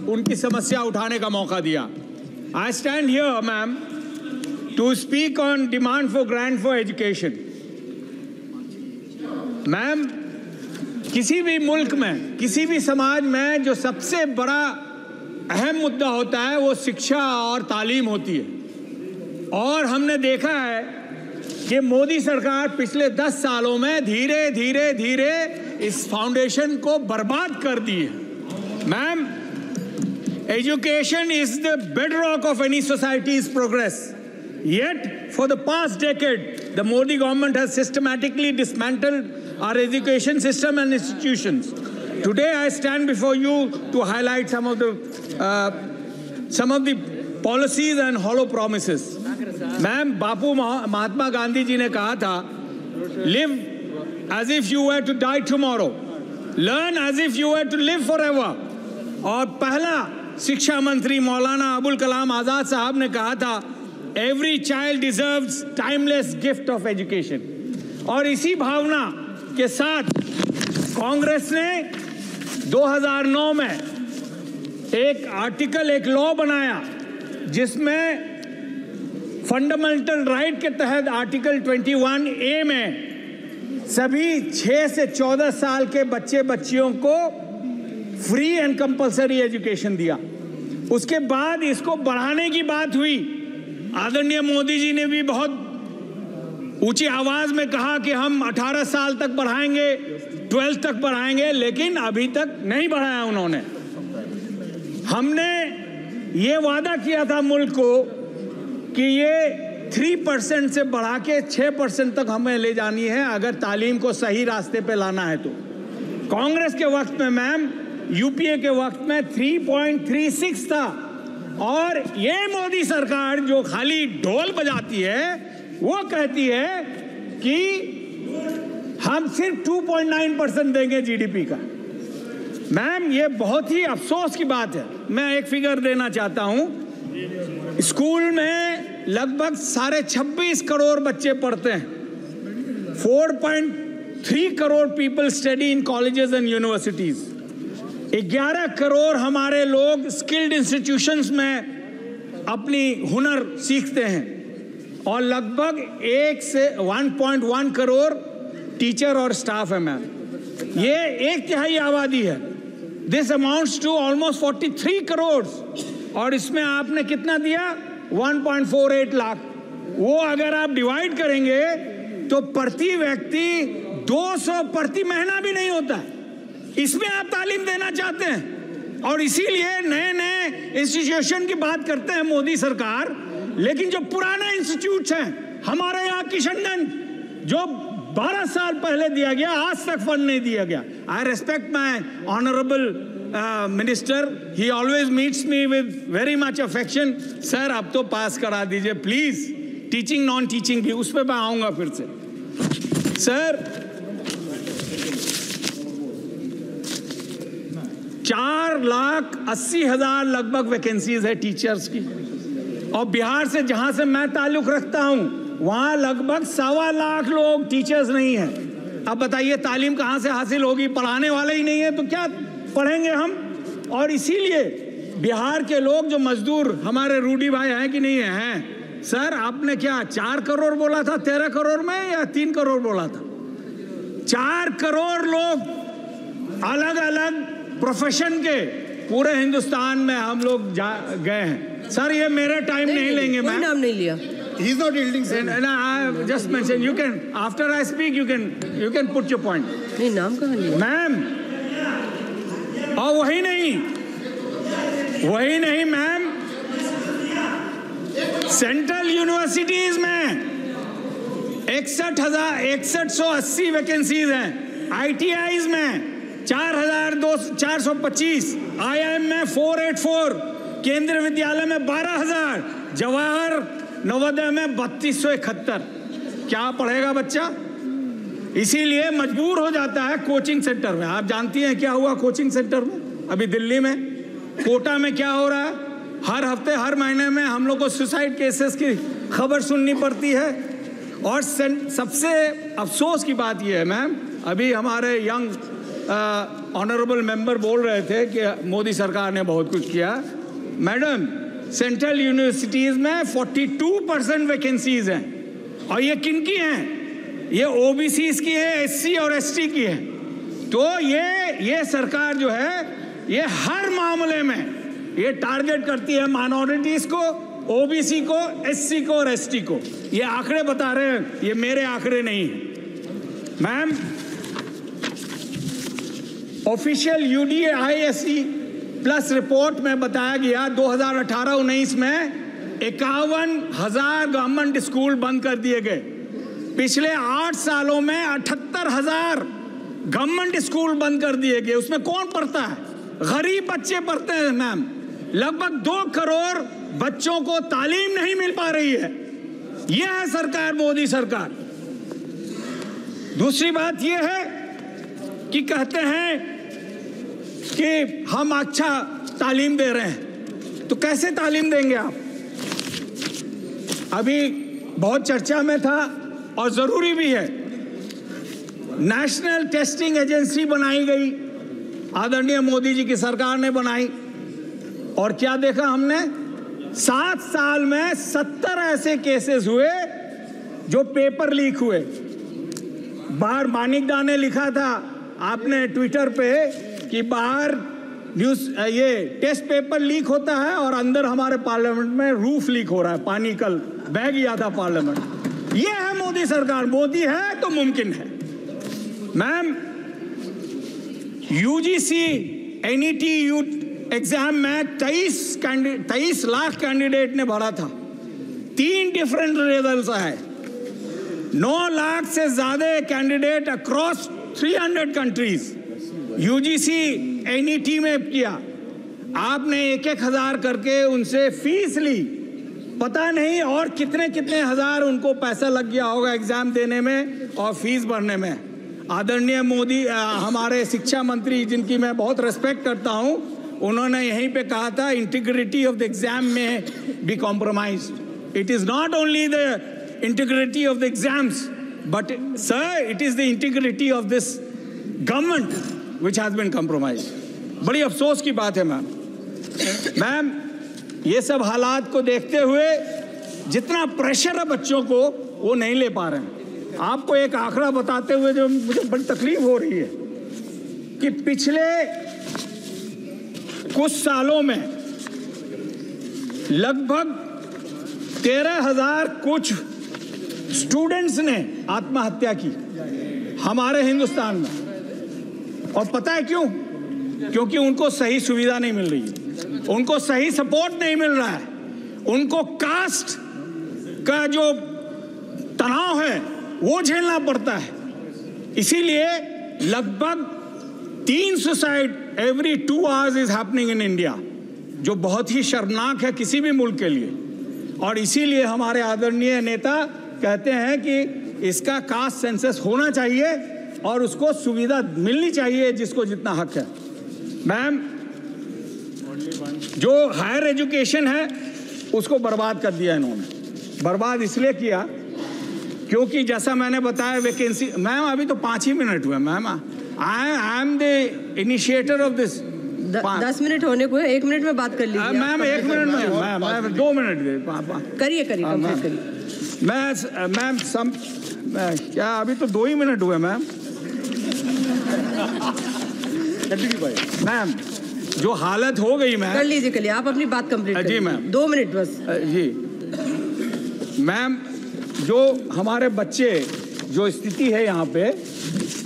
उनकी समस्या उठाने का मौका दिया। I stand here ma'am to speak on demand for grant for education. Ma'am, किसी भी मुल्क में, किसी भी समाज में जो सबसे बड़ा अहम मुद्दा होता है वो शिक्षा और तालीम होती है। और हमने देखा है कि मोदी सरकार पिछले 10 सालों में धीरे धीरे धीरे इस फाउंडेशन को बर्बाद कर दी है। Ma'am, education is the bedrock of any societies progress. Yet, for the past decade, the Modi government has systematically dismantled our education system and institutions. Today, I stand before you to highlight some of the policies and hollow promises. Ma'am, बापू महात्मा गांधी जी ने कहा था, live as if you were to die tomorrow, learn as if you were to live forever. और पहला शिक्षा मंत्री मौलाना अबुल कलाम आजाद साहब ने कहा था, Every child deserves timeless gift of education. और इसी भावना के साथ कांग्रेस ने 2009 में एक लॉ बनाया जिसमें फंडामेंटल राइट के तहत आर्टिकल 21A में सभी 6 से 14 साल के बच्चियों को फ्री एंड कंपलसरी एजुकेशन दिया। उसके बाद इसको बढ़ाने की बात हुई। आदरणीय मोदी जी ने भी बहुत ऊंची आवाज में कहा कि हम 18 साल तक बढ़ाएंगे, 12 तक बढ़ाएंगे, लेकिन अभी तक नहीं बढ़ाया उन्होंने। हमने ये वादा किया था मुल्क को कि ये 3% से बढ़ा के 6% तक हमें ले जानी है अगर तालीम को सही रास्ते पे लाना है तो। कांग्रेस के वक्त में मैम, यूपीए के वक्त में 3.36 था। और ये मोदी सरकार जो खाली ढोल बजाती है वो कहती है कि हम सिर्फ 2.9% देंगे जीडीपी का। मैम, ये बहुत ही अफसोस की बात है। मैं एक फिगर देना चाहता हूं। स्कूल में लगभग 26.5 करोड़ बच्चे पढ़ते हैं। 4.3 crore people study in colleges and universities. 11 crore हमारे लोग स्किल्ड इंस्टीट्यूशंस में अपनी हुनर सीखते हैं और लगभग 1 से 1.1 करोड़ टीचर और स्टाफ है मैम। ये 1/3 आबादी है। This amounts to almost 43 crore. और इसमें आपने कितना दिया? 1.48 लाख। वो अगर आप डिवाइड करेंगे तो प्रति व्यक्ति 200 प्रति महीना भी नहीं होता है। इसमें आप तालीम देना चाहते हैं और इसीलिए नए नए इंस्टीट्यूशन की बात करते हैं मोदी सरकार। लेकिन जो पुराना इंस्टीट्यूट हैं हमारे यहाँ किशनगंज, जो 12 साल पहले दिया गया, आज तक फंड नहीं दिया गया। आई respect my honourable minister, he always meets me with very much affection. Sir, अब तो पास करा दीजिए प्लीज, टीचिंग नॉन टीचिंग भी, उस पर मैं आऊंगा फिर से। सर, 4,80,000 लगभग वैकेंसीज है टीचर्स की। और बिहार से, जहां से मैं ताल्लुक रखता हूं, वहां लगभग 1.25 लाख लोग टीचर्स नहीं हैं। अब बताइए तालीम कहां से हासिल होगी? पढ़ाने वाले ही नहीं है तो क्या पढ़ेंगे हम? और इसीलिए बिहार के लोग जो मजदूर हमारे रूडी भाई हैं कि नहीं हैं? सर, आपने क्या 4 करोड़ बोला था 13 करोड़ में, या 3 करोड़ बोला था? 4 करोड़ लोग अलग अलग प्रोफेशन के पूरे हिंदुस्तान में हम लोग गए हैं। सर, ये मेरे टाइम नहीं लेंगे। मैं नाम नहीं लिया। He is not yielding, sir. And I just mentioned. You can, after I speak, you can put your point. नहीं, नाम कहाँ लिया? मैम, और वही नहीं मैम, सेंट्रल यूनिवर्सिटीज में 61,180 वैकेंसीज हैं। ITIs में 4,425, IIM में 484, केंद्रीय विद्यालय में 12,000, जवाहर नवोदय में 3271। क्या पढ़ेगा बच्चा? इसीलिए मजबूर हो जाता है कोचिंग सेंटर में। आप जानती हैं क्या हुआ कोचिंग सेंटर में अभी दिल्ली में? कोटा में क्या हो रहा है? हर हफ्ते, हर महीने में हम लोग को सुसाइड केसेस की खबर सुननी पड़ती है। और सबसे अफसोस की बात यह है मैम, अभी हमारे यंग ऑनरेबल मेंबर बोल रहे थे कि मोदी सरकार ने बहुत कुछ किया। मैडम, सेंट्रल यूनिवर्सिटीज़ में 42% वैकेंसीज हैं, और ये किन की हैं? ये ओबीसीज की है, एससी और एसटी की है। तो ये सरकार जो है ये हर मामले में ये टारगेट करती है माइनॉरिटीज़ को, ओबीसी को, एससी को और एसटी को। ये आंकड़े बता रहे हैं, ये मेरे आंकड़े नहीं हैं। Ma'am, official UDISE plus report में बताया गया 2018-19 में 51,000 गवर्नमेंट स्कूल बंद कर दिए गए। पिछले 8 सालों में 78,000 गवर्नमेंट स्कूल बंद कर दिए गए। उसमें कौन पढ़ता है? गरीब बच्चे पढ़ते हैं मैम। लगभग 2 करोड़ बच्चों को तालीम नहीं मिल पा रही है। यह है सरकार, मोदी सरकार। दूसरी बात यह है कि कहते हैं कि हम अच्छा तालीम दे रहे हैं, तो कैसे तालीम देंगे आप? अभी बहुत चर्चा में था और ज़रूरी भी है, नेशनल टेस्टिंग एजेंसी बनाई गई, आदरणीय मोदी जी की सरकार ने बनाई, और क्या देखा हमने? 7 साल में 70 ऐसे केसेस हुए जो पेपर लीक हुए। बाहर मानिकदा ने लिखा था आपने ट्विटर पे कि बाहर न्यूज़ ये टेस्ट पेपर लीक होता है और अंदर हमारे पार्लियामेंट में रूफ लीक हो रहा है, पानी कल बह गया था पार्लियामेंट। ये है मोदी सरकार। मोदी है तो मुमकिन है। मैम, यूजीसी एनईटी एग्जाम में 23 लाख कैंडिडेट ने भरा था, 3 डिफरेंट रिजल्ट्स आए। 9 लाख से ज्यादा candidate across 300 countries UGC NET में किया। आपने 1-1 हजार करके उनसे फीस ली, पता नहीं और कितने कितने हजार उनको पैसा लग गया होगा एग्जाम देने में और फीस भरने में। आदरणीय मोदी, हमारे शिक्षा मंत्री जिनकी मैं बहुत रिस्पेक्ट करता हूं, उन्होंने यहीं पे कहा था इंटीग्रिटी ऑफ द एग्जाम में be compromised. It is not only the integrity of the exams, but sir it is the integrity of this government which has been compromised। बड़ी अफसोस की बात है मैम, ये सब हालात को देखते हुए जितना प्रेशर है बच्चों को वो नहीं ले पा रहे हैं। आपको एक आंकड़ा बताते हुए जो मुझे बड़ी तकलीफ हो रही है कि पिछले कुछ सालों में लगभग 13,000 कुछ स्टूडेंट्स ने आत्महत्या की हमारे हिंदुस्तान में। और पता है क्यों? क्योंकि उनको सही सुविधा नहीं मिल रही है, उनको सही सपोर्ट नहीं मिल रहा है, उनको कास्ट का जो तनाव है वो झेलना पड़ता है। इसीलिए लगभग 3 suicide every 2 hours is happening in India, जो बहुत ही शर्मनाक है किसी भी मुल्क के लिए। और इसीलिए हमारे आदरणीय नेता कहते हैं कि इसका कास्ट सेंसस होना चाहिए और उसको सुविधा मिलनी चाहिए जिसको जितना हक है। मैम, जो हायर एजुकेशन है उसको बर्बाद कर दिया इन्होंने। बर्बाद इसलिए किया क्योंकि जैसा मैंने बताया वैकेंसी, मैम अभी तो 5 ही मिनट हुए ma'am. I am the initiator of this. 10 minute होने को है, 1 मिनट में बात कर लीजिए मैम। 1 मिनट में मैम 2 मिनट दे करिए कंप्लीट करिए। मैम क्या अभी तो 2 ही मिनट हुए मैम। मैम जो हालत हो गई मैम, कर लीजिए आप अपनी बात कंप्लीट जी मैम। 2 मिनट बस जी मैम। जो हमारे बच्चे, जो स्थिति है यहाँ पे,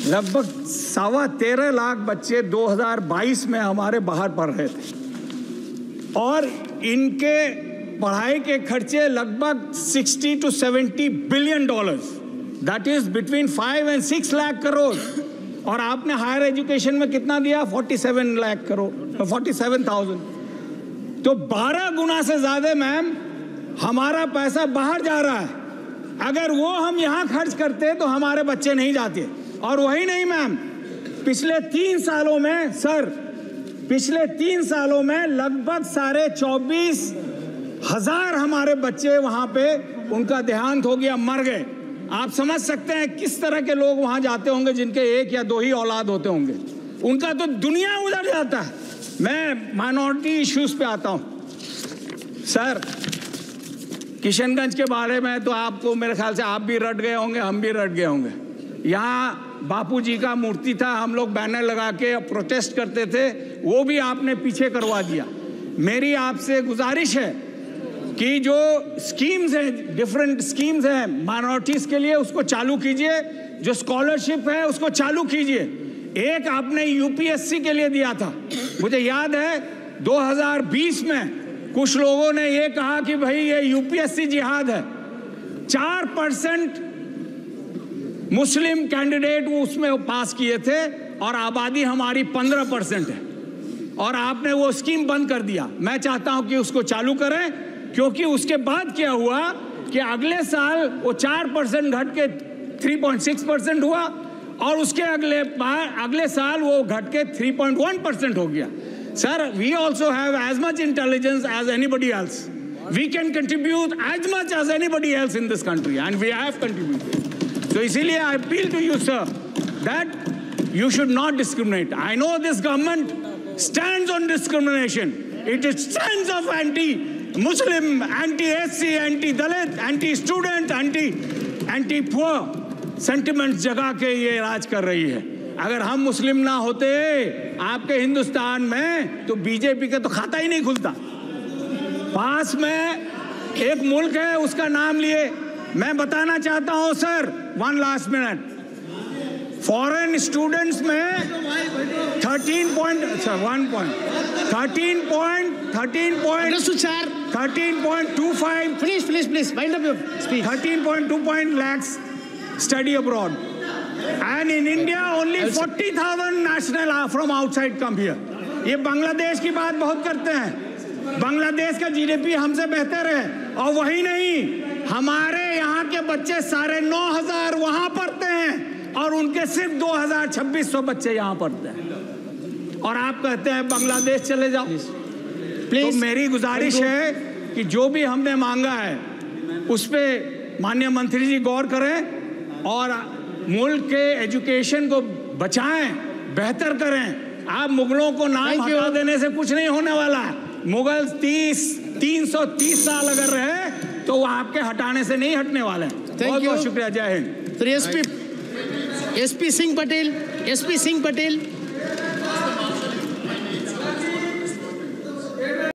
लगभग 13.25 लाख बच्चे 2022 में हमारे बाहर पढ़ रहे थे और इनके पढ़ाई के खर्चे लगभग 60 to 70 billion dollars, that is between 5 and 6 lakh crore. और आपने हायर एजुकेशन में कितना दिया? 47 लाख करोड़, 47,000। तो 12 गुना से ज्यादा मैम हमारा पैसा बाहर जा रहा है। अगर वो हम यहाँ खर्च करते तो हमारे बच्चे नहीं जाते। और वही नहीं मैम, पिछले 3 सालों में पिछले 3 सालों में लगभग 24,500 हमारे बच्चे वहां पे उनका देहांत हो गया, मर गए। आप समझ सकते हैं किस तरह के लोग वहां जाते होंगे जिनके 1 या 2 ही औलाद होते होंगे। उनका तो दुनिया उधर जाता है। मैं माइनॉरिटी इश्यूज पे आता हूं। सर, किशनगंज के बारे में तो आपको मेरे ख्याल से आप भी रट गए होंगे, हम भी रट गए होंगे। यहाँ बापू जी का मूर्ति था, हम लोग बैनर लगा के प्रोटेस्ट करते थे, वो भी आपने पीछे करवा दिया। मेरी आपसे गुजारिश है कि जो स्कीम्स हैं, डिफरेंट स्कीम्स हैं माइनॉरिटीज के लिए, उसको चालू कीजिए। जो स्कॉलरशिप है उसको चालू कीजिए। एक आपने यूपीएससी के लिए दिया था, मुझे याद है 2020 में कुछ लोगों ने ये कहा कि भाई ये यूपीएससी जिहाद है। 4% मुस्लिम कैंडिडेट वो उसमें पास किए थे और आबादी हमारी 15% है, और आपने वो स्कीम बंद कर दिया। मैं चाहता हूं कि उसको चालू करें, क्योंकि उसके बाद क्या हुआ कि अगले साल वो 4% घट के 3.6% हुआ, और उसके अगले साल वो घट के 3.1% हो गया। Sir, we also have as much intelligence as anybody else. We can contribute as much as anybody else in this country, and we have contributed. So इसीलिए I appeal to you, sir, that you should not discriminate. I know this government stands on discrimination. It stands of anti-Muslim, anti-SC, anti-Dalit, anti-student, anti-poor sentiments जगा के ये राज कर रही है। अगर हम मुस्लिम ना होते आपके हिंदुस्तान में तो बीजेपी का तो खाता ही नहीं खुलता। पास में एक मुल्क है, उसका नाम लिए मैं बताना चाहता हूं sir, 1 last minute. Foreign students में 13.25 lakhs study abroad, and in India only 40,000 national from outside come here. ये बांग्लादेश की बात बहुत करते हैं। बांग्लादेश का जीडीपी हमसे बेहतर है, और वही नहीं, हमारे यहाँ के बच्चे 9,500 वहां पढ़ते हैं और उनके सिर्फ 2,2600 बच्चे यहाँ पढ़ते हैं, और आप कहते हैं बांग्लादेश चले जाओ। तो मेरी गुजारिश है कि जो भी हमने मांगा है उस पे माननीय मंत्री जी गौर करें और मुल्क के एजुकेशन को बचाएं, बेहतर करें। आप मुगलों को नाम हटा देने से कुछ नहीं होने वाला है। मुगल 330 साल अगर रहे तो वो आपके हटाने से नहीं हटने वाले हैं। बहुत बहुत शुक्रिया। जय हिंद। एसपी सिंह पटेल